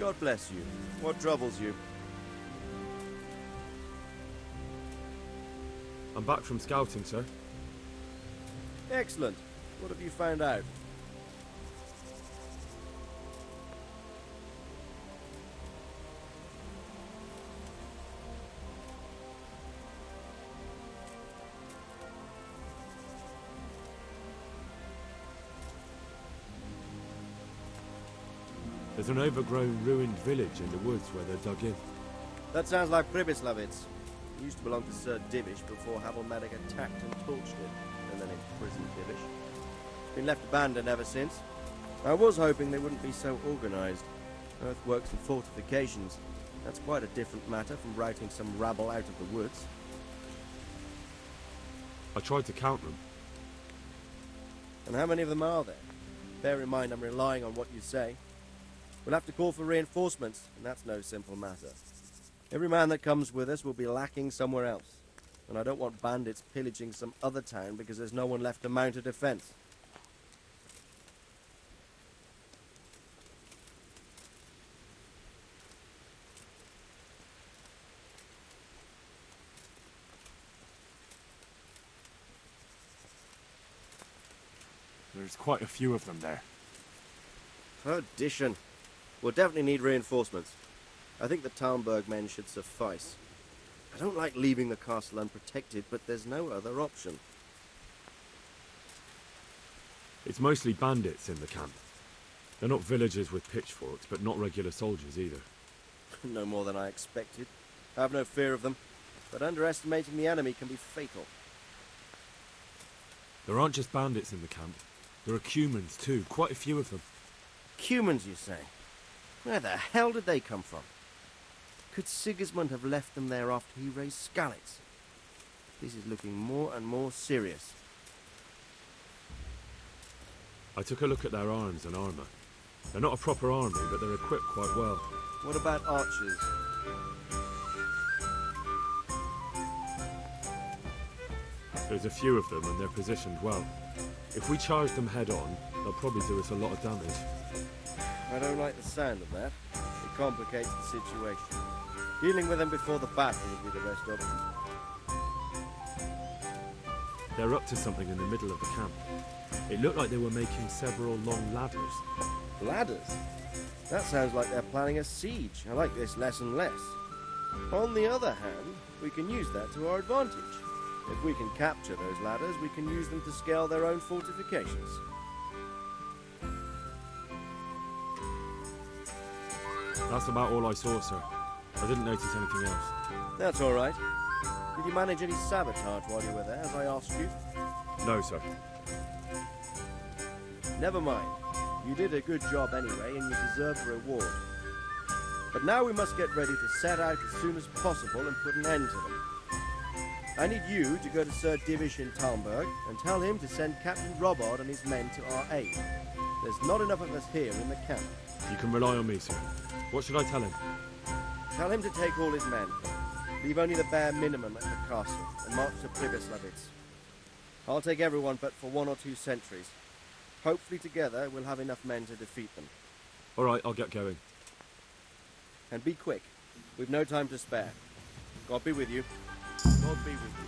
God bless you. What troubles you? I'm back from scouting, sir. Excellent. What have you found out? There's an overgrown, ruined village in the woods where they're dug in. That sounds like Pribyslavitz. It used to belong to Sir Divish before Havelmatic attacked and torched it, and then imprisoned Divish. It's been left abandoned ever since. I was hoping they wouldn't be so organised. Earthworks and fortifications. That's quite a different matter from routing some rabble out of the woods. I tried to count them. And how many of them are there? Bear in mind I'm relying on what you say. We'll have to call for reinforcements, and that's no simple matter. Every man that comes with us will be lacking somewhere else, and I don't want bandits pillaging some other town because there's no one left to mount a defence. There's quite a few of them there. Perdition. We'll definitely need reinforcements. I think the Talmberg men should suffice. I don't like leaving the castle unprotected, but there's no other option. It's mostly bandits in the camp. They're not villagers with pitchforks, but not regular soldiers either. No more than I expected. I have no fear of them, but underestimating the enemy can be fatal. There aren't just bandits in the camp. There are Cumans too, quite a few of them. Cumans, you say? Where the hell did they come from? Could Sigismund have left them there after he raised Skalitz? This is looking more and more serious. I took a look at their arms and armour. They're not a proper army, but they're equipped quite well. What about archers? There's a few of them and they're positioned well. If we charge them head on, they'll probably do us a lot of damage. I don't like the sound of that. It complicates the situation. Dealing with them before the battle would be the best option. They're up to something in the middle of the camp. It looked like they were making several long ladders. Ladders? That sounds like they're planning a siege. I like this less and less. On the other hand, we can use that to our advantage. If we can capture those ladders, we can use them to scale their own fortifications. That's about all I saw, sir. I didn't notice anything else. That's all right. Did you manage any sabotage while you were there, as I asked you? No, sir. Never mind. You did a good job anyway, and you deserve a reward. But now we must get ready to set out as soon as possible and put an end to them. I need you to go to Sir Divish in Talmberg and tell him to send Captain Robard and his men to our aid. There's not enough of us here in the camp. You can rely on me, sir. What should I tell him? Tell him to take all his men. Leave only the bare minimum at the castle and march to Pribyslavitz. I'll take everyone but for 1 or 2 sentries. Hopefully together we'll have enough men to defeat them. All right, I'll get going. And be quick. We've no time to spare. God be with you. God be with you.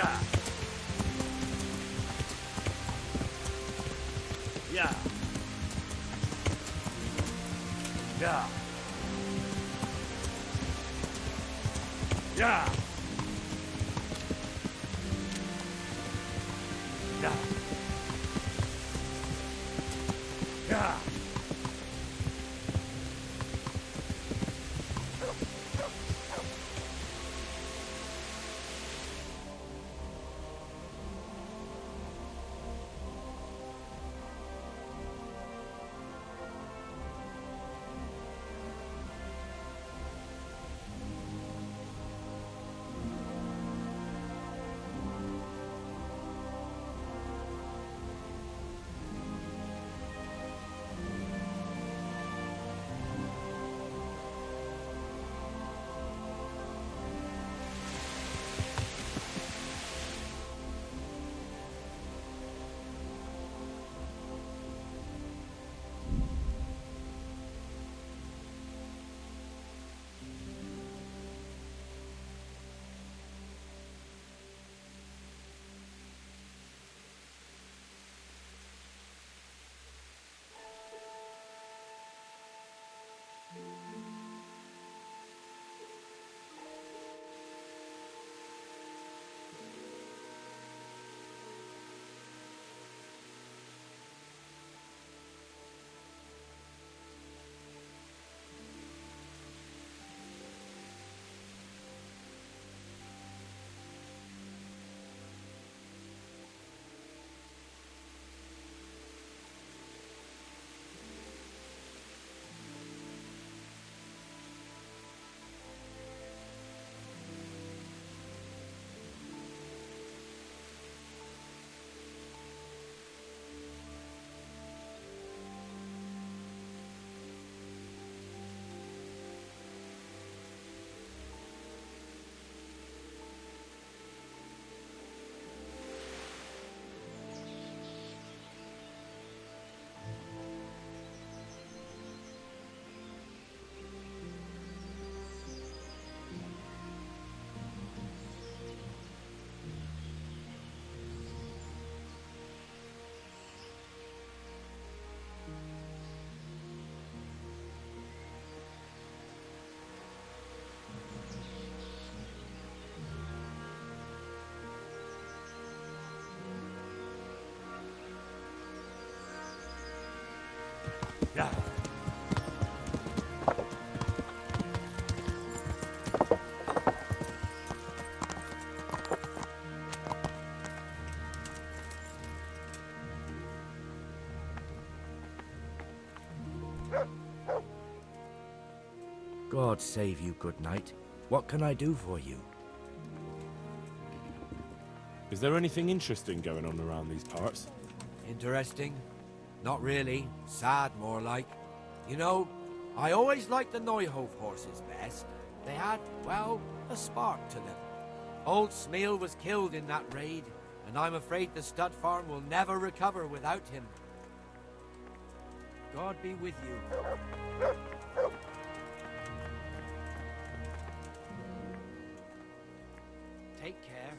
Yeah. Yeah. Yeah. Yeah. Yeah. Yeah. Yeah. God save you, good knight. What can I do for you? Is there anything interesting going on around these parts? Interesting? Not really. Sad, more like. You know, I always liked the Neuhof horses best. They had, well, a spark to them. Old Smeal was killed in that raid, and I'm afraid the stud farm will never recover without him. God be with you. Take care.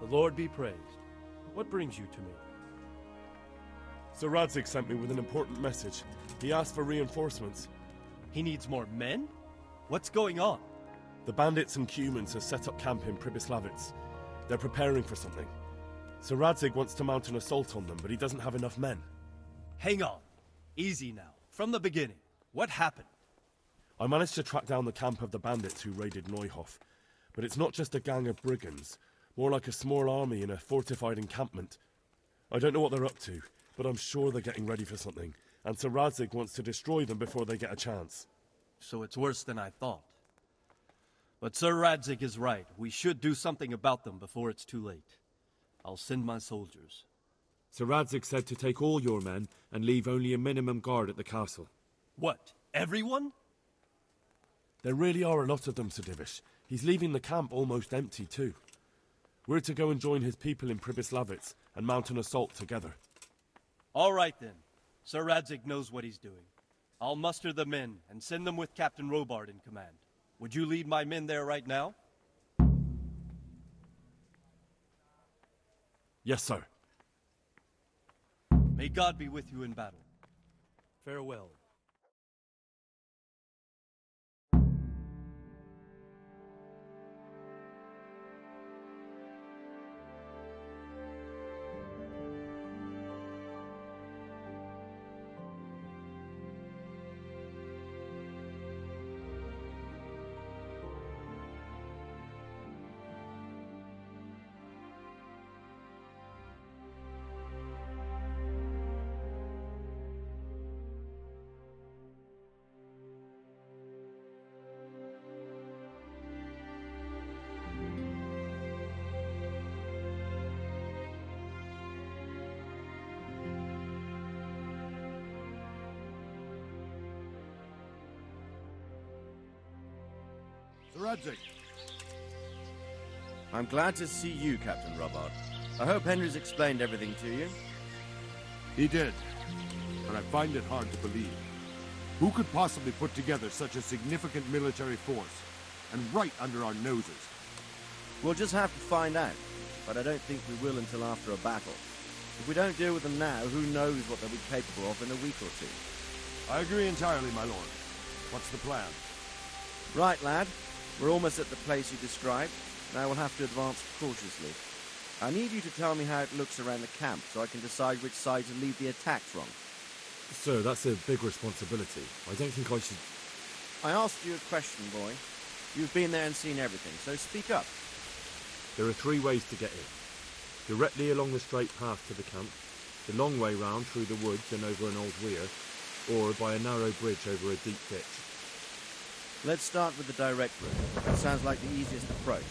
The Lord be praised. What brings you to me? Sir Radzig sent me with an important message. He asked for reinforcements. He needs more men? What's going on? The bandits and humans have set up camp in Pribyslavitz. They're preparing for something. Sir Radzig wants to mount an assault on them, but he doesn't have enough men. Hang on. Easy now. From the beginning. What happened? I managed to track down the camp of the bandits who raided Neuhof. But it's not just a gang of brigands, more like a small army in a fortified encampment. I don't know what they're up to, but I'm sure they're getting ready for something, and Sir Radzig wants to destroy them before they get a chance. So it's worse than I thought. But Sir Radzig is right. We should do something about them before it's too late. I'll send my soldiers. Sir Radzig said to take all your men and leave only a minimum guard at the castle. What? Everyone? There really are a lot of them, Sir Divish. He's leaving the camp almost empty, too. We're to go and join his people in Pribyslavitz and mount an assault together. All right, then. Sir Radzig knows what he's doing. I'll muster the men and send them with Captain Robard in command. Would you lead my men there right now? Yes, sir. May God be with you in battle. Farewell. Radzig. I'm glad to see you, Captain Robard. I hope Henry's explained everything to you. He did, but I find it hard to believe. Who could possibly put together such a significant military force, and right under our noses? We'll just have to find out, but I don't think we will until after a battle. If we don't deal with them now, who knows what they'll be capable of in a week or two. I agree entirely, my lord. What's the plan? Right, lad. We're almost at the place you described. Now we'll have to advance cautiously. I need you to tell me how it looks around the camp so I can decide which side to lead the attack from. Sir, that's a big responsibility. I don't think I should... I asked you a question, boy. You've been there and seen everything, so speak up. There are 3 ways to get in. Directly along the straight path to the camp, the long way round through the woods and over an old weir, or by a narrow bridge over a deep ditch. Let's start with the direct route. That sounds like the easiest approach.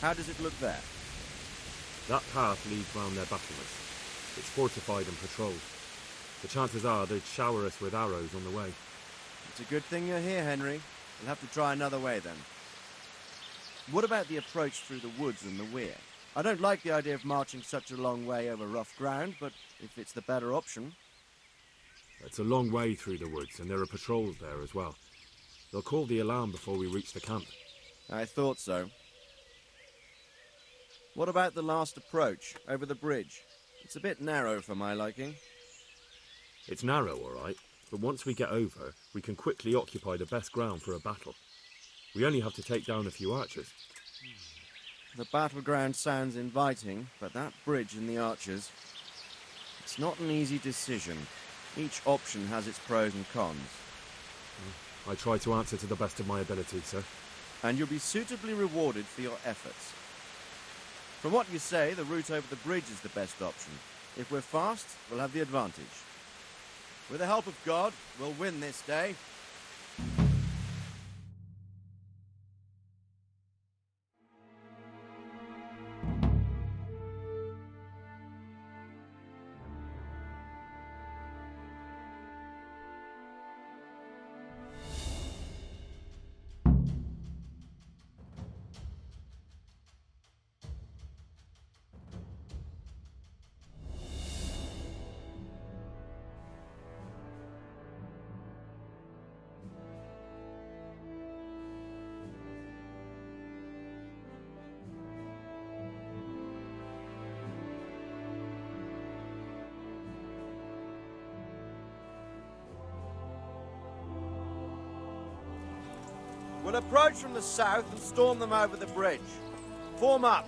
How does it look there? That path leads round their battlements. It's fortified and patrolled. The chances are they'd shower us with arrows on the way. It's a good thing you're here, Henry. We'll have to try another way then. What about the approach through the woods and the weir? I don't like the idea of marching such a long way over rough ground, but if it's the better option... It's a long way through the woods, and there are patrols there as well. They'll call the alarm before we reach the camp. I thought so. What about the last approach, over the bridge? It's a bit narrow for my liking. It's narrow, all right, but once we get over, we can quickly occupy the best ground for a battle. We only have to take down a few archers. The battleground sounds inviting, but that bridge and the archers... It's not an easy decision. Each option has its pros and cons. I try to answer to the best of my ability, sir. And you'll be suitably rewarded for your efforts. From what you say, the route over the bridge is the best option. If we're fast, we'll have the advantage. With the help of God, we'll win this day. We'll approach from the south and storm them over the bridge. Form up.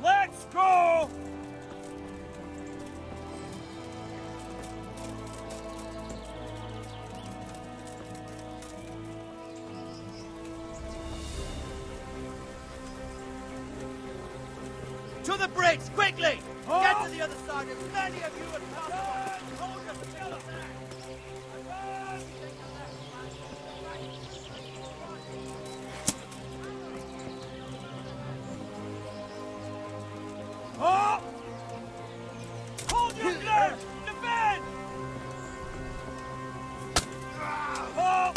Let's go! To the bridge, quickly! Get to the other side, as many of you as possible! Hold us together! Oh! Hold your nerve! Defend! Oh!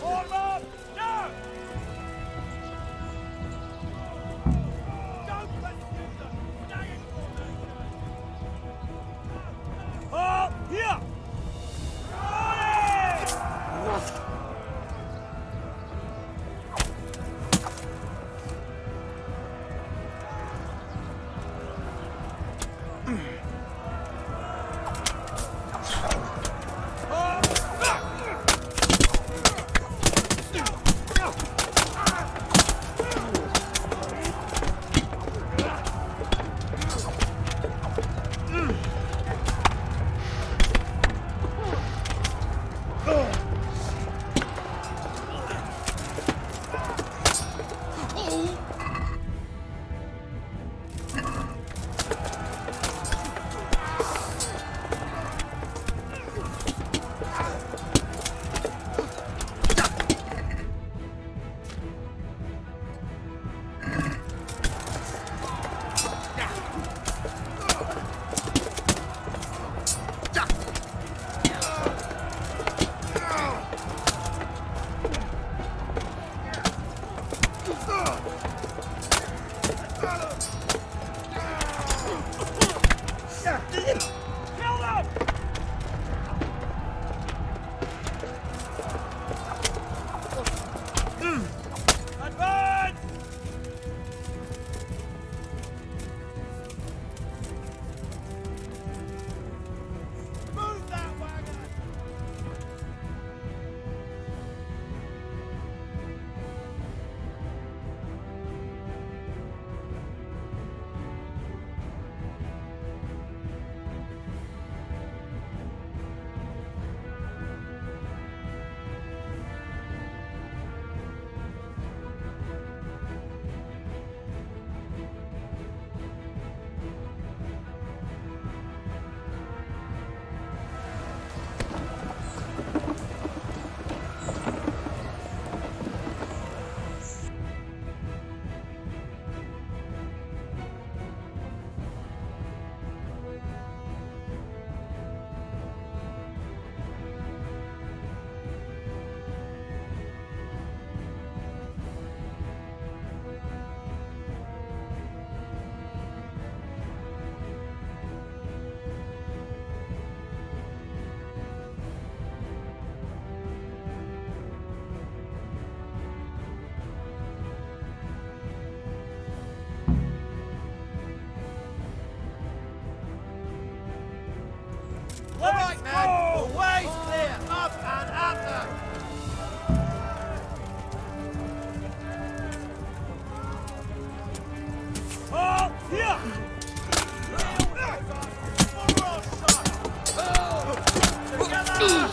Hold up! Down! Don't pursue them! Stay in formation! Oh! Here! Kill them! Advance! Move that wagon! All right, man. The way's clear. Up and after. Oh, here. Together.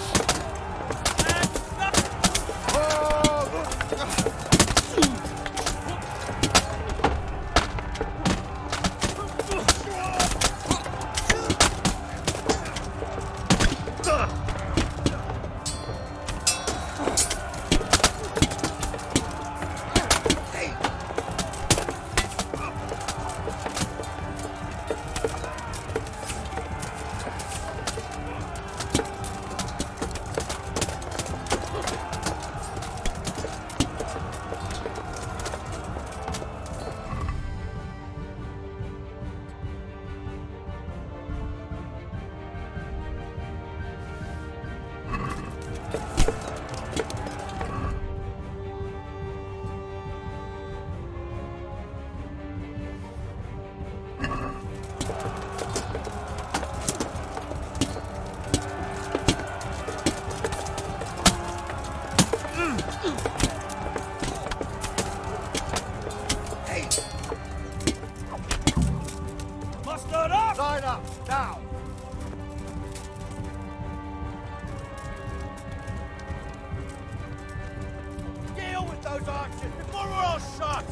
before we're all shot!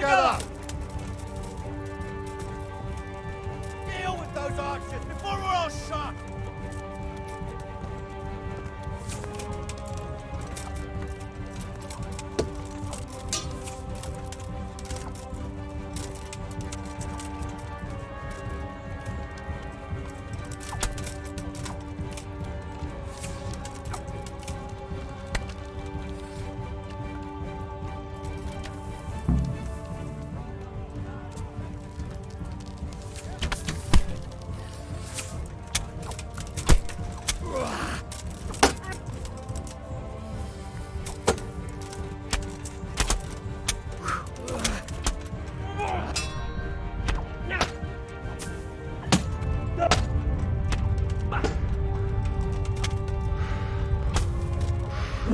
together! Deal with those archers before we're all shot!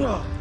Ugh.